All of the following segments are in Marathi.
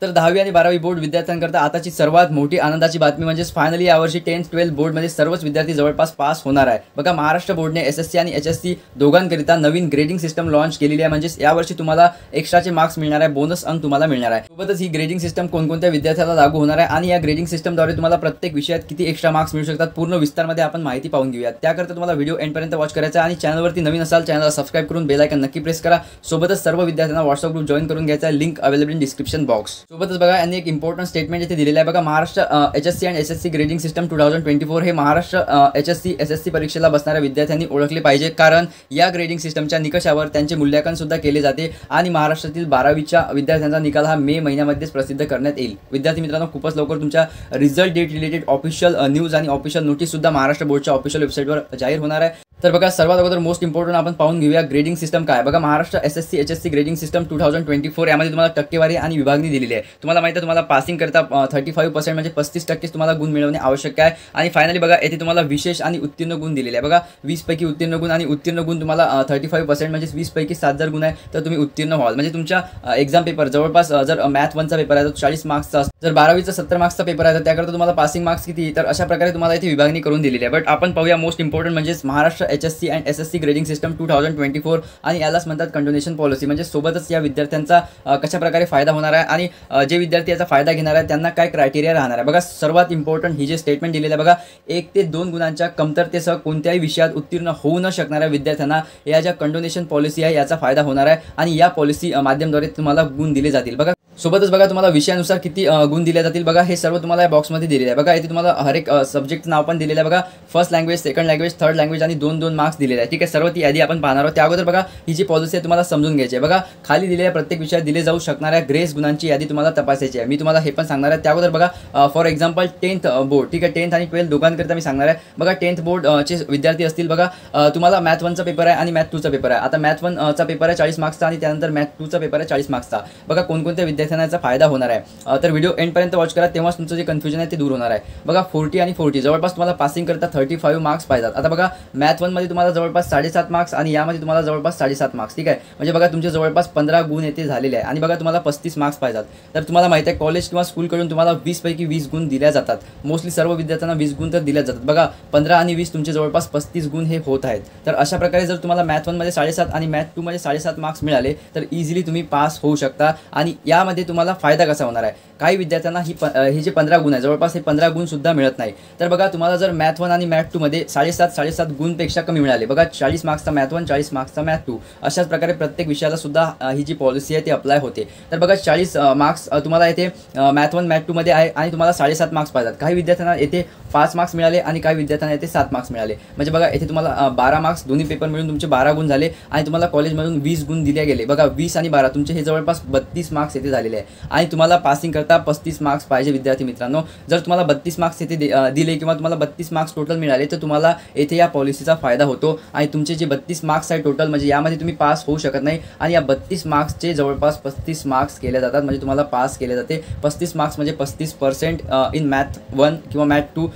तर 10वी आणि 12वी बोर्ड विद्यार्थ्यांकरता आताची सर्वात मोठी आनंदाची बातमी म्हणजे फायनली यावर्षी 10th-12th बोर्डमध्ये सर्वच विद्यार्थी जवळपास पास होणार आहे। बघा महाराष्ट्र बोर्डने एसएससी आणि एचएससी दोघांकरिता नवीन ग्रेडिंग सिस्टम लॉन्च केलेली आहे। म्हणजे यावर्षी तुम्हाला एक्स्ट्राचे मार्क्स मिळणार आहे, बोनस अंक तुम्हाला मिळणार आहे। सोबतच ही ग्रेडिंग सिस्टम कोणकोणत्या विद्यार्थ्याला लागू होणार आहे आणि या ग्रेडिंग सिस्टमद्वारे तुम्हाला प्रत्येक विषयात किती एक्स्ट्रा मार्क्स मिळू शकतात पूर्ण विस्तारमध्ये आपण माहिती पाहून घेऊया। त्याकरता तुम्हाला व्हिडिओ एंडपर्यंत वॉच करायचा आणि चॅनलवरती नवीन असाल चॅनलला सबस्क्राइब करून बेल आयकॉन नक्की प्रेस करा। सोबतच सर्व विद्यार्थ्यांना व्हॉट्सअप ग्रुप जॉइन करून घ्यायचा, link available in description box. सोबतच बघा यांनी एक इंपॉर्टंट स्टेटमेंट इथे दिलेलं आहे। बघा महाराष्ट्र एचएससी आणि एसएससी ग्रेडिंग सिस्टम 2024 हे महाराष्ट्र एचएससी एसएससी परीक्षेला बसणाऱ्या विद्यार्थ्यांनी ओळखले पाहिजे, कारण या ग्रेडिंग सिस्टमच्या निकषावर त्यांचे मूल्यांकन सुद्धा केले जाते आणि महाराष्ट्रातील 12वीच्या विद्यार्थ्यांचा निकाल हा मे महिन्यामध्येच प्रसिद्ध करण्यात येईल। विद्यार्थी मित्रांनो, खूपच लवकर तुमच्या result date related official news आणि ऑफिशियल नोटीस सुद्धा महाराष्ट्र बोर्डच्या ऑफिशियल वेबसाईटवर जाहीर होणार आहे। तर बघा सर्वात अगोदर मोस्ट इम्पॉर्टंट आपण पाहून घेऊया ग्रेडिंग सिस्टम काय। बघा Maharashtra SSC HSC grading system 2024 यामध्ये तुम्हाला टक्केवारी आणि विभागणी दिलेली आहे। तुम्हाला माहिती आहे तुम्हाला पासिंग करता 35% म्हणजे 35% तुम्हाला गुण मिळवणे आवश्यक आहे। आणि फायनली बघा येथे तुम्हाला विशेष आणि उत्तीर्ण गुण दिलेले आहे। बघा 20 पैकी उत्तीर्ण गुण आणि उत्तीर्ण गुण तुम्हाला 35% म्हणजे 20 पैकी 7 जर गुण आहे तर तुम्ही उत्तीर्ण व्हाल। म्हणजे तुमच्या एक्झाम पेपर जवळपास जर मॅथ 1चा पेपर आहे तर 40 मार्क्सचा, जर 12वीचा 70 मार्क्सचा पेपर आहे तर त्याकरता तुम्हाला पासिंग मार्क्स किती, तर अशा प्रकारे तुम्हाला इथे विभागणी करून दिलेली आहे। बट आपण पाहूया मोस्ट इम्पॉर्टंट म्हणजे Maharashtra HSC and SSC grading system 2024 आणि यालाच म्हणतात कंडोनेशन पॉलिसी। म्हणजे सोबतच या विद्यार्थ्यांचा कशा प्रकारे फायदा होणार आहे आणि जे विद्यार्थी याचा फायदा घेणार आहेत त्यांना काय क्रायटेरिया राहणार आहे। बघा सर्वात इम्पॉर्टंट ही जे स्टेटमेंट दिलेलं आहे बघा, 1 ते 2 गुणांच्या कमतरतेसह कोणत्याही विषयात उत्तीर्ण होऊ न शकणाऱ्या विद्यार्थ्यांना या ज्या कंडोनेशन पॉलिसी आहे याचा फायदा होणार आहे आणि या पॉलिसी माध्यमाद्वारे तुम्हाला गुण दिले जातील। बघा सोबतच बघा तुम्हाला विषयानुसार किती गुण दिले जातील बघा हे सर्व तुम्हाला या बॉक्समध्ये दिलेलं आहे। बघा इथे तुम्हाला हर एक सब्जेक्टचं नाव पण दिलेलं आहे। बघा first language, second language, third language आणि 2-2 मार्क्स दिलेले आहे। ठीक आहे, सर्व ती यादी आपण पाहणार आहोत। त्या अगोदर बघा ही जी पॉलिसी आहे तुम्हाला समजून घ्यायची आहे। बघा खाली दिलेल्या प्रत्येक विषयात दिले जाऊ शकणाऱ्या ग्रेस गुणांची यादी तुम्हाला तपासायची आहे। मी तुम्हाला हे पण सांगणार आहे। त्या अगोदर बघा फॉर एक्झाम्पल 10th बोर्ड, ठीक आहे 10th आणि 12th दोघांकरिता मी सांगणार आहे। बघा 10th बोर्डचे विद्यार्थी असतील बघा तुम्हाला मॅथ 1चा पेपर आहे आणि मॅथ 2चा पेपर आहे। आता मॅथ 1चा पेपर आहे 40 मार्क्सचा आणि त्यानंतर मॅथ 2चा पेपर आहे 40 मार्क्सचा। बघा कोणकोणत्या विद्यार्थ्यांना याचा फायदा होणार आहे तर व्हिडिओ एंडपर्यंत वॉच करा, तेव्हाच तुमचं जे कन्फ्युजन आहे ते दूर होणार आहे। बघा 40 आणि 40 जवळपास तुम्हाला पासिंग करता 35 मार्क्स पाहिजेत। आता बघा मॅथ 1 मध्ये तुम्हाला जवळपास 7.5 मार्क्स आणि यामध्ये तुम्हाला जवळपास 7.5 मार्क्स, ठीक आहे। म्हणजे बघा तुमचे जवळपास 15 गुण येथे झालेले आहे आणि बघा तुम्हाला 35 मार्क्स पाहिजेत। तर तुम्हाला माहिती आहे कॉलेज किंवा स्कूलकडून तुम्हाला 20 पैकी 20 गुण दिल्या जातात। मोस्टली सर्व विद्यार्थ्यांना 20 गुण तर दिल्या जातात। बघा 15 आणि 20 तुमचे जवळपास 35 गुण हे होत आहेत। तर अशा प्रकारे जर तुम्हाला मॅथ 1 मध्ये 7.5 आणि मॅथ 2 मध्ये 7.5 मार्क्स मिळाले तर इझिली तुम्ही पास होऊ शकता। आणि यामध्ये तुम्हाला फायदा कसा होणार आहे, काही विद्यार्थ्यांना ही जे 15 गुण आहे जवळपास हे 15 गुण सुद्धा मिळत नाही। तर बघा तुम्हाला जर मॅथ 1 आणि मॅथ 2 मध्ये 7.5 गुणपेक्षा कमी मिळाले, बघा 40 मार्क्सचा मॅथ 1 40 मार्क्सचा मॅथ 2, अशाच प्रकारे प्रत्येक विषयाला सुद्धा ही जी पॉलिसी आहे ती अप्लाय होते। तर बघा 40 मार्क्स तुम्हाला येथे मॅथ 1 मॅथ 2 मध्ये आहे आणि तुम्हाला 7.5 मार्क्स पाहिजेत। काही विद्यार्थ्यांना येथे 5 मार्क्स मिळाले आणि काही विद्यार्थ्यांना येथे 7 मार्क्स मिळाले। म्हणजे बघा येथे तुम्हाला 12 मार्क्स दोन्ही पेपर मिळून तुमचे 12 गुण झाले आणि तुम्हाला कॉलेजमधून 20 गुण दिले गेले। बघा 20 आणि 12 तुमचे हे जवळपास 32 मार्क्स येथे झालेले आहे आणि तुम्हाला पासिंग करता 35 मार्क्स पाहिजे। विद्यार्थी मित्रांनो, जर तुम्हाला 32 मार्क्स येथे दिले किंवा तुम्हाला 32 मार्क्स टोटल मिळाले तर तुम्हाला येथे या पॉलिसीचा फायदा होतो आणि तुमचे जे 32 मार्क्स आहे टोटल म्हणजे यामध्ये तुम्ही पास होऊ शकत नाही आणि या 32 मार्क्सचे जवळपास 35 मार्क्स केले जातात म्हणजे तुम्हाला पास केले जाते। 35 मार्क्स म्हणजे 35% इन मॅथ 1 किंवा मॅथ 2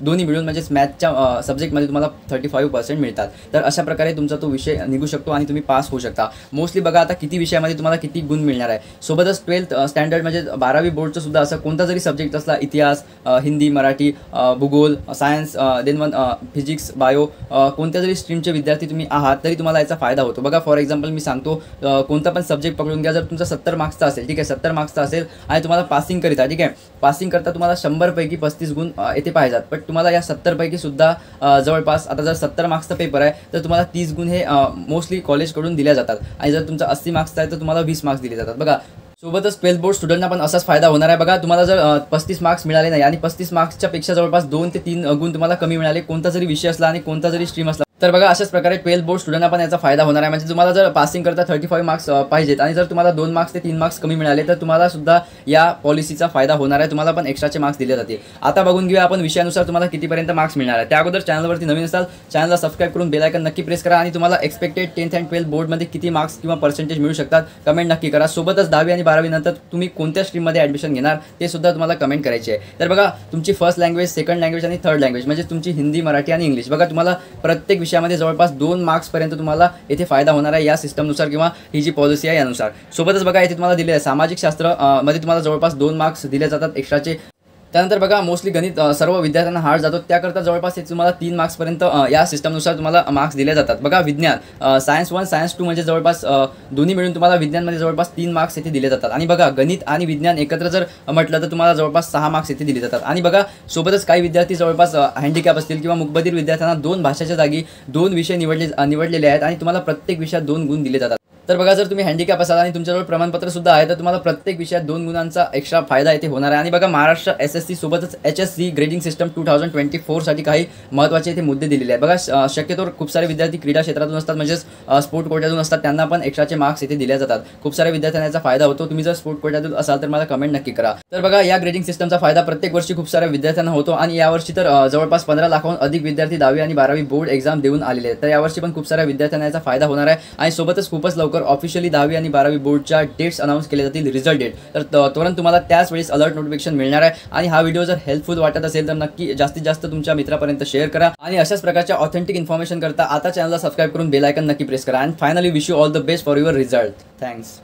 दोन्ही मिळून म्हणजेच मॅथच्या सब्जेक्टमध्ये तुम्हाला 35% मिळतात। तर अशा प्रकारे तुमचा तो विषय निघू शकतो आणि तुम्ही पास होऊ शकता। मोस्टली बघा आता किती विषयामध्ये तुम्हाला किती गुण मिळणार आहे। सोबतच 12th स्टँडर्ड म्हणजे 12वी बोर्डचं सुद्धा असं कोणता जरी सब्जेक्ट असला, इतिहास, हिंदी, मराठी, भूगोल, सायन्स, देन फिजिक्स, बायो, कोणत्या जरी स्ट्रीमचे विद्यार्थी तुम्ही आहात तरी तुम्हाला याचा फायदा होतो। बघा फॉर एक्झाम्पल मी सांगतो कोणता पण सब्जेक्ट पकडून घ्या, जर तुमचा 70 मार्क्सचा असेल, ठीक आहे 70 मार्क्सचा असेल आणि तुम्हाला पासिंग करिता, ठीक आहे पासिंग करता तुम्हाला 100 पैकी 35 गुण येथे पाहिजेत। पण तुम्हाला या 70 पैकी सुद्धा जवळपास आता जर 70 मार्क्सचा पेपर आहे तर तुम्हाला 30 गुण हे मोस्टली कॉलेजकडून दिल्या जातात आणि जर तुमचा 80 मार्क्सचा आहे तर तुम्हाला 20 मार्क्स दिले जातात। बघा सोबतच 12th बोर्ड स्टुडंटना पण असाच फायदा होणार आहे। बघा तुम्हाला जर 35 मार्क्स मिळाले नाही आणि 35 मार्क्सच्या पेक्षा जवळपास 2 ते 3 गुण तुम्हाला कमी मिळाले, कोणता जरी विषय असला आणि कोणता जरी स्ट्रीम असला, तर बघा अशाच प्रकारे 12th बोर्ड स्टुडंटना पण याचा फायदा होणार आहे। म्हणजे तुम्हाला जर पासिंग करता 35 मार्क्स पाहिजेत आणि जर तुम्हाला 2 मार्क्स ते 3 मार्क्स कमी मिळाले तर तुम्हाला सुद्धा या पॉलिसीचा फायदा होणार आहे। तुम्हाला पण एक्स्ट्राचे मार्क्स दिले जातील। आता बघून घेऊया आपण विषयानुसार तुम्हाला कितीपर्यंत मार्क्स मिळणार आहे। त्या अगोदर चॅनलवरती नवीन असाल चॅनलला सबस्क्राइब करून बेल आयकॉन नक्की प्रेस करा आणि तुम्हाला एक्सपेक्टेड 10th अँड 12th बोर्डमध्ये किती मार्क्स किंवा पर्सेंटेज मिळू शकतात कमेंट नक्की करा। सोबतच 10वी आणि 12वी नंतर तुम्ही कोणत्या स्ट्रीममध्ये ॲडमिशन घेणार ते सुद्धा तुम्हाला कमेंट करायचे आहे। तर बघा तुमची फर्स्ट लँग्वेज, सेकंड लँग्वेज आणि थर्ड लँग्वेज म्हणजे तुमची हिंदी, मराठी आणि इंग्लिश, बघा तुम्हाला प्रत्येक विषयामध्ये जवळपास 2 मार्क्सपर्यंत तुम्हाला येथे फायदा होणार आहे या सिस्टमनुसार किंवा ही जी पॉलिसी आहे यानुसार. सोबतच बघा इथे तुम्हाला दिले आहे सामाजिक शास्त्र मध्ये तुम्हाला जवळपास 2 मार्क्स दिले जातात एक्स्ट्राचे. त्यानंतर बघा मोस्टली गणित सर्व विद्यार्थ्यांना हार्ड जातो, त्याकरता जवळपास हे तुम्हाला 3 मार्क्सपर्यंत या सिस्टमनुसार तुम्हाला मार्क्स दिले जातात. बघा विज्ञान सायन्स 1 सायन्स 2 म्हणजे जवळपास दोन्ही मिळून तुम्हाला विज्ञानमध्ये जवळपास 3 मार्क्स येथे दिले जातात. आणि बघा गणित आणि विज्ञान एकत्र जर म्हटलं तर तुम्हाला जवळपास 6 मार्क्स येथे दिले जातात. आणि बघा सोबतच काही विद्यार्थी जवळपास हँडिकॅप असतील किंवा मुकबधीर विद्यार्थ्यांना 2 भाषेच्या जागी 2 विषय निवडलेले आहेत आणि तुम्हाला प्रत्येक विषयात 2 गुण दिले जातात. तर बघा जर तुम्ही हँडिकॅप असाल आणि तुमच्याजवळ प्रमाणपत्र सुद्धा आहे तर तुम्हाला प्रत्येक विषयात 2 गुणांचा एक्स्ट्रा फायदा येथे होणार आहे. आणि बघा महाराष्ट्र SSC सोबतच HSC ग्रेडिंग सिस्टम 2024 साठी काही महत्त्वाचे इथे मुद्दे दिलेले आहेत. बघा शक्यतो खूप सारे विद्यार्थी क्रीडा क्षेत्रातून असतात, म्हणजेच स्पोर्ट कोट्यातून असतात, त्यांना पण एक्स्ट्राचे मार्क्स इथे दिले जातात. खूप साऱ्या विद्यार्थ्यांना याचा फायदा होतो. तुम्ही जर स्पोर्ट कोट्यातून असाल तर मला कमेंट नक्की करा. तर बघा या ग्रेडिंग सिस्टमचा फायदा प्रत्येक वर्षी खूप साऱ्या विद्यार्थ्यांना होतो आणि यावर्षी तर जवळपास 15 लाखाहून अधिक विद्यार्थी 10वी आणि 12वी बोर्ड एक्झाम देऊन आलेले आहेत. तर यावर्षी पण खूप साऱ्या विद्यार्थ्यांना याचा फायदा होणार आहे. आणि सोबतच खूपच लवकर ऑफिशियली 10वी आणि 12वी बोर्डच्या डेट्स अनाउन्स केले जातील, रिझल्ट डेट. तर तुरंत तुम्हाला त्याच वेळेस अलर्ट नोटिफिकेशन मिळणार आहे. आणि हा व्हिडिओ जर हेल्पफुल वाटत असेल तर नक्की जास्तीत जास्त तुमच्या मित्रापर्यंत शेअर करा. आणि अशाच प्रकारच्या ऑथेंटिक इन्फॉर्मेशन करता आता चॅनलला सबस्क्राईब करून बेल आयकन नक्की प्रेस करा. And finally wish you all the best for your result. Thanks.